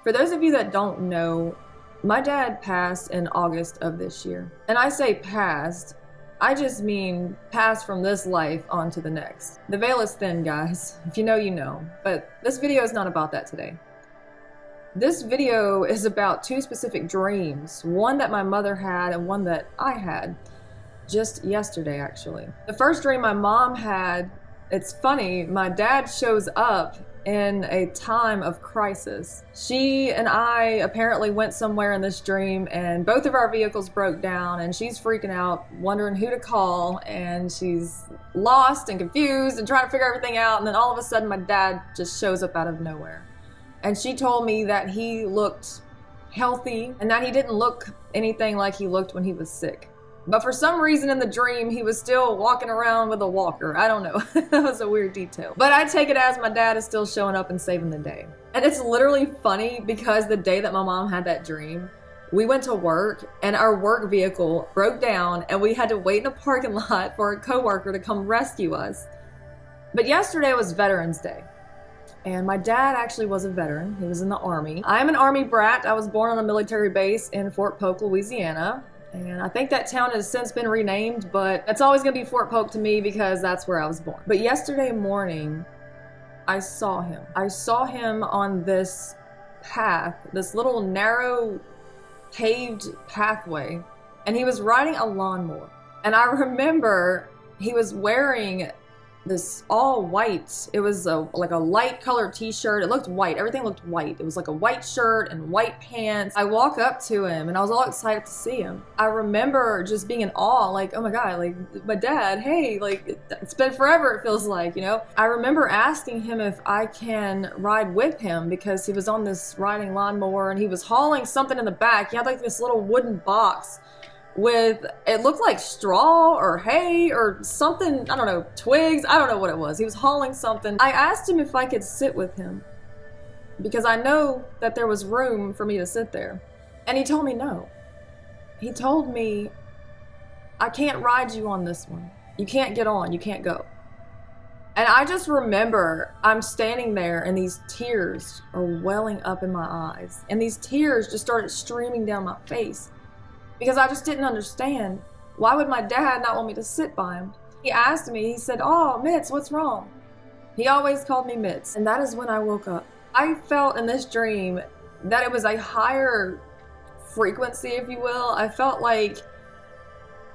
For those of you that don't know, my dad passed in August of this year. And I say passed, I just mean passed from this life onto the next. The veil is thin, guys. If you know, you know. But this video is not about that today. This video is about two specific dreams. One that my mother had and one that I had just yesterday, actually. The first dream my mom had, it's funny, my dad shows up in a time of crisis. She and I apparently went somewhere in this dream and both of our vehicles broke down and she's freaking out, wondering who to call, and she's lost and confused and trying to figure everything out, and then all of a sudden my dad just shows up out of nowhere. And she told me that he looked healthy and that he didn't look anything like he looked when he was sick. But for some reason in the dream, he was still walking around with a walker. I don't know. That was a weird detail. But I take it as my dad is still showing up and saving the day. And it's literally funny because the day that my mom had that dream, we went to work and our work vehicle broke down and we had to wait in a parking lot for a coworker to come rescue us. But yesterday was Veterans Day. And my dad actually was a veteran. He was in the Army. I'm an Army brat. I was born on a military base in Fort Polk, Louisiana. And I think that town has since been renamed, but it's always gonna be Fort Polk to me because that's where I was born. But yesterday morning, I saw him. I saw him on this path, this little narrow paved pathway, and he was riding a lawnmower. And I remember he was wearing this all white. It was like a light colored t-shirt. It looked white. Everything looked white. It was like a white shirt and white pants. I walk up to him and I was all excited to see him. I remember just being in awe, like, oh my God, like my dad, hey, like it's been forever, it feels like, you know? I remember asking him if I can ride with him because he was on this riding lawnmower and he was hauling something in the back. He had like this little wooden box with, it looked like straw or hay or something, I don't know, twigs, I don't know what it was. He was hauling something. I asked him if I could sit with him because I know that there was room for me to sit there. And he told me no. He told me, I can't ride you on this one. You can't get on, you can't go. And I just remember I'm standing there and these tears are welling up in my eyes. And these tears just started streaming down my face. Because I just didn't understand. Why would my dad not want me to sit by him? He asked me, he said, oh, Mitz, what's wrong? He always called me Mitz. And that is when I woke up. I felt in this dream that it was a higher frequency, if you will. I felt like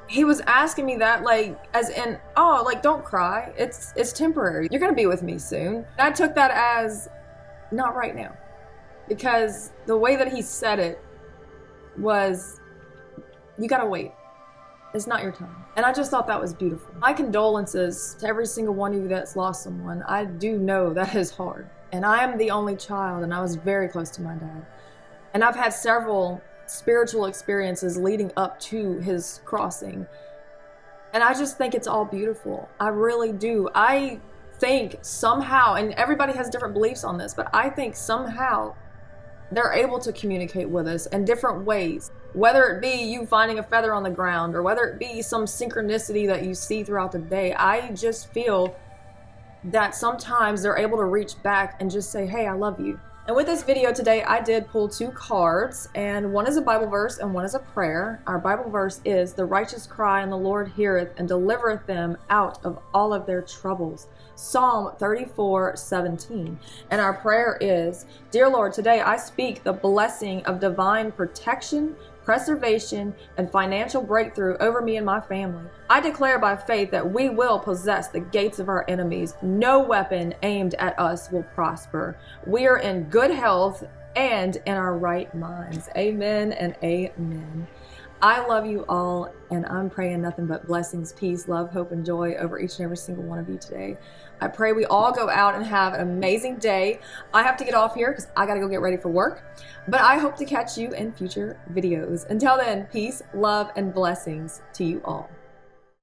he was asking me that, like, as in, oh, like, don't cry. It's temporary. You're gonna be with me soon. And I took that as, not right now. Because the way that he said it was, you gotta wait. It's not your time. And I just thought that was beautiful. My condolences to every single one of you that's lost someone. I do know that is hard. And I am the only child, and I was very close to my dad. And I've had several spiritual experiences leading up to his crossing. And I just think it's all beautiful. I really do. I think somehow, and everybody has different beliefs on this, but I think somehow they're able to communicate with us in different ways. Whether it be you finding a feather on the ground or whether it be some synchronicity that you see throughout the day, I just feel that sometimes they're able to reach back and just say, hey, I love you. And with this video today, I did pull two cards, and one is a Bible verse and one is a prayer. Our Bible verse is, the righteous cry and the Lord heareth and delivereth them out of all of their troubles. Psalm 34:17. And our prayer is, dear Lord, today I speak the blessing of divine protection, preservation, and financial breakthrough over me and my family. I declare by faith that we will possess the gates of our enemies. No weapon aimed at us will prosper. We are in good health and in our right minds. Amen and amen. I love you all, and I'm praying nothing but blessings, peace, love, hope, and joy over each and every single one of you today. I pray we all go out and have an amazing day. I have to get off here because I got to go get ready for work, but I hope to catch you in future videos. Until then, peace, love, and blessings to you all.